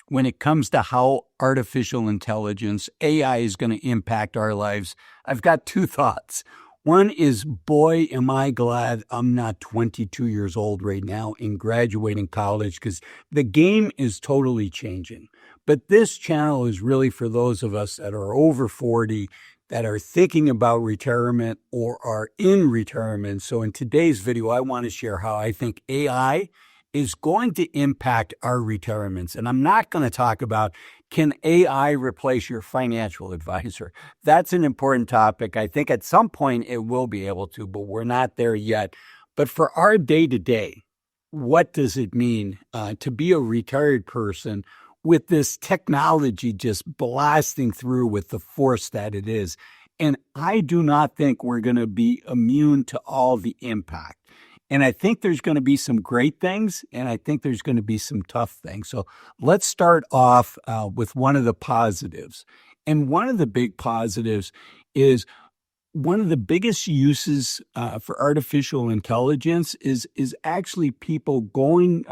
when it comes to how artificial intelligence, AI, is going to impact our lives, I've got two thoughts. One is, boy, am I glad I'm not 22 years old right now and graduating college, because the game is totally changing. But this channel is really for those of us that are over 40, that are thinking about retirement or are in retirement. So in today's video, I want to share how I think AI is going to impact our retirements. And I'm not going to talk about, can AI replace your financial advisor? That's an important topic. I think at some point it will be able to, but we're not there yet. But for our day-to-day, what does it mean to be a retired person with this technology just blasting through with the force that it is? And I do not think we're going to be immune to all the impact. And I think there's going to be some great things, and I think there's going to be some tough things. So let's start off with one of the positives. And one of the big positives is, one of the biggest uses for artificial intelligence is actually people going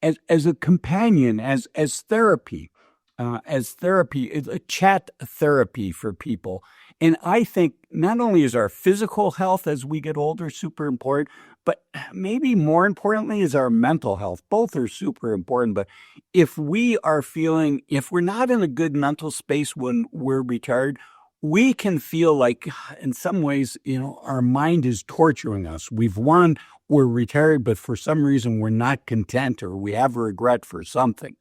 as a companion, as therapy, it's a chat therapy for people. And I think not only is our physical health as we get older super important, but maybe more importantly is our mental health. Both are super important. But if we're not in a good mental space when we're retired, we can feel like, in some ways, our mind is torturing us. We've won, we're retired, but for some reason we're not content, or we have regret for something.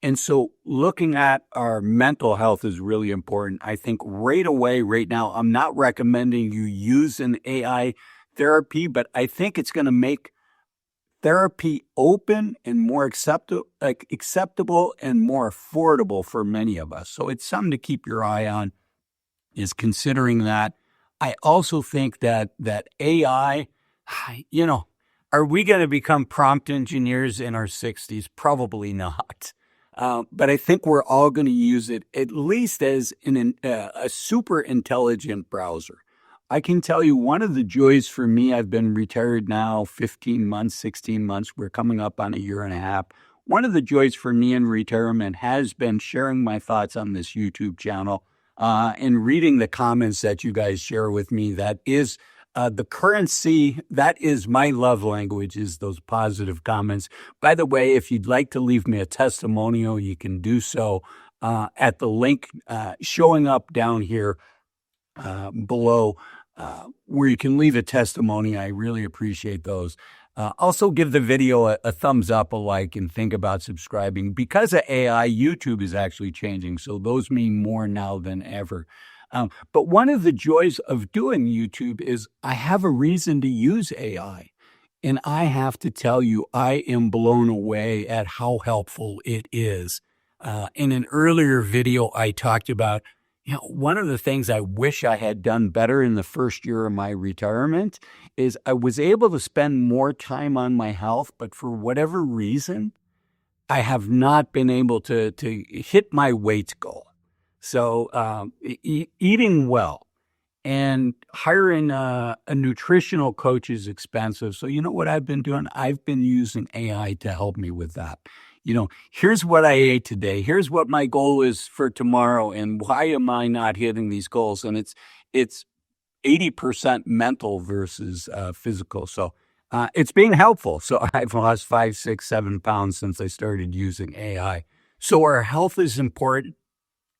And so looking at our mental health is really important. I think right away, right now, I'm not recommending you use an AI therapy, but I think it's going to make therapy open and more acceptable and more affordable for many of us. So it's something to keep your eye on, is considering that. I also think that AI, are we going to become prompt engineers in our 60s? Probably not. But I think we're all going to use it at least as a super intelligent browser. I can tell you, one of the joys for me, I've been retired now 15 months, 16 months. We're coming up on a year and a half. One of the joys for me in retirement has been sharing my thoughts on this YouTube channel and reading the comments that you guys share with me. That is the currency. That is my love language, is those positive comments. By the way, if you'd like to leave me a testimonial, you can do so at the link showing up down here below, where you can leave a testimony. I really appreciate those. Also give the video a thumbs up, a like, and think about subscribing. Because of AI, YouTube is actually changing, so those mean more now than ever. But one of the joys of doing YouTube is I have a reason to use AI. And I have to tell you, I am blown away at how helpful it is. In an earlier video, I talked about, one of the things I wish I had done better in the first year of my retirement is I was able to spend more time on my health, but for whatever reason, I have not been able to hit my weight goal. So eating well and hiring a nutritional coach is expensive. So you know what I've been doing? I've been using AI to help me with that. Here's what I ate today. Here's what my goal is for tomorrow. And why am I not hitting these goals? And it's 80% mental versus physical. So it's being helpful. So I've lost 5, 6, 7 pounds since I started using AI. So our health is important.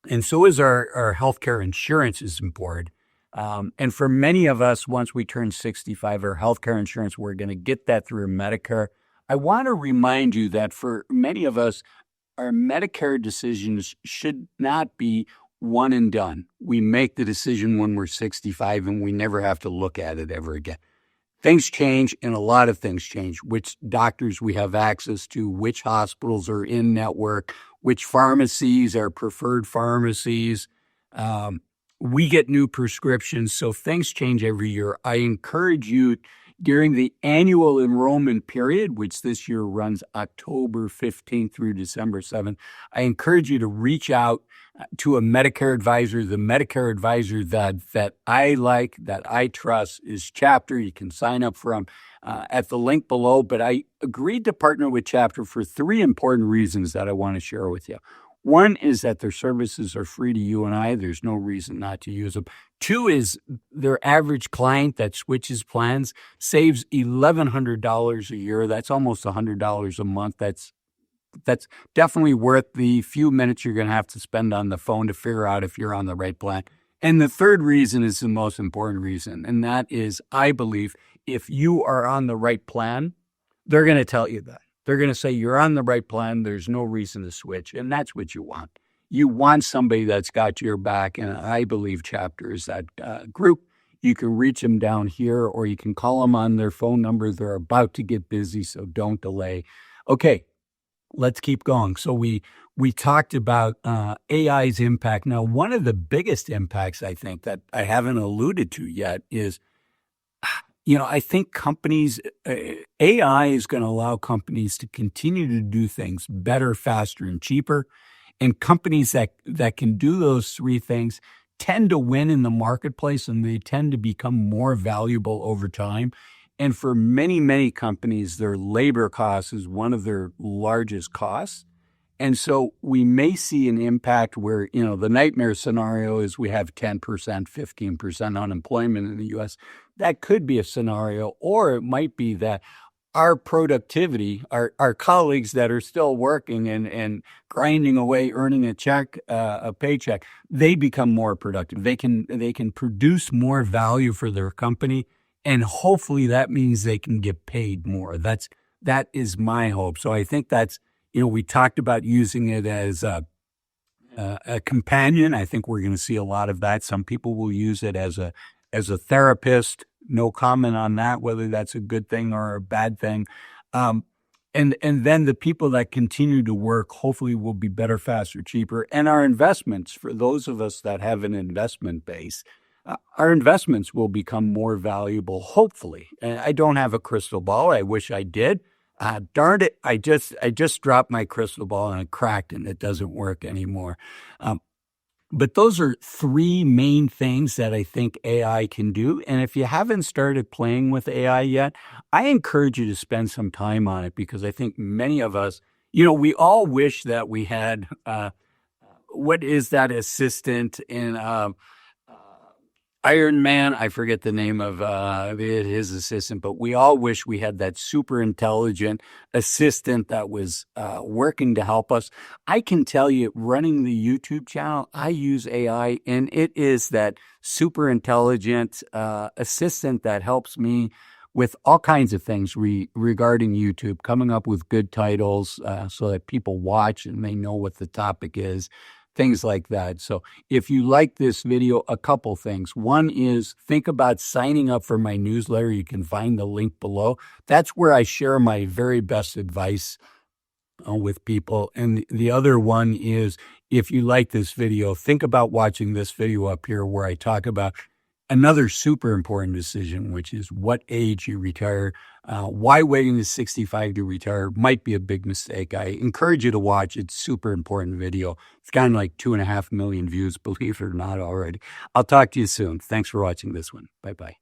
And so is our healthcare insurance is important. And for many of us, once we turn 65, our healthcare insurance, we're going to get that through Medicare. I want to remind you that for many of us, our Medicare decisions should not be one and done. We make the decision when we're 65 and we never have to look at it ever again. Things change, and a lot of things change. Which doctors we have access to, which hospitals are in network, which pharmacies are preferred pharmacies. We get new prescriptions, so things change every year. I encourage you During the annual enrollment period, which this year runs October 15th through December 7th, I encourage you to reach out to a Medicare advisor. The Medicare advisor that I like, that I trust, is Chapter. You can sign up for them at the link below. But I agreed to partner with Chapter for three important reasons that I want to share with you. One is that their services are free to you and I. There's no reason not to use them. Two is their average client that switches plans saves $1,100 a year. That's almost $100 a month. That's definitely worth the few minutes you're going to have to spend on the phone to figure out if you're on the right plan. And the third reason is the most important reason, and that is, I believe, if you are on the right plan, they're going to tell you that. They're going to say you're on the right plan. There's no reason to switch. And that's what you want. You want somebody that's got your back. And I believe Chapter is that group. You can reach them down here, or you can call them on their phone number. They're about to get busy, so don't delay. Okay, let's keep going. So we talked about AI's impact. Now, one of the biggest impacts, I think, that I haven't alluded to yet is, I think companies, AI is going to allow companies to continue to do things better, faster, and cheaper. And companies that can do those three things tend to win in the marketplace, and they tend to become more valuable over time. And for many, many companies, their labor cost is one of their largest costs. And so we may see an impact where, the nightmare scenario is we have 10%, 15% unemployment in the U.S. That could be a scenario, or it might be that our productivity, our colleagues that are still working and grinding away, earning a paycheck, they become more productive. They can produce more value for their company, and hopefully that means they can get paid more. That is my hope. So I think that's, we talked about using it as a companion. I think we're going to see a lot of that. Some people will use it as a therapist. No comment on that, whether that's a good thing or a bad thing. And then the people that continue to work hopefully will be better, faster, cheaper. And our investments, for those of us that have an investment base, our investments will become more valuable, hopefully. And I don't have a crystal ball. I wish I did. Darn it, I just dropped my crystal ball and it cracked and it doesn't work anymore. But those are three main things that I think AI can do. And if you haven't started playing with AI yet, I encourage you to spend some time on it, because I think many of us, we all wish that we had, what is that assistant in Iron Man? I forget the name of his assistant, but we all wish we had that super intelligent assistant that was working to help us. I can tell you, running the YouTube channel, I use AI, and it is that super intelligent assistant that helps me with all kinds of things regarding YouTube, coming up with good titles so that people watch and they know what the topic is. Things like that. So if you like this video, a couple things. One is, think about signing up for my newsletter. You can find the link below. That's where I share my very best advice with people. And the other one is, if you like this video, think about watching this video up here where I talk about another super important decision, which is what age you retire. Why waiting to 65 to retire might be a big mistake. I encourage you to watch. It's a super important video. It's gotten like 2.5 million views, believe it or not, already. I'll talk to you soon. Thanks for watching this one. Bye-bye.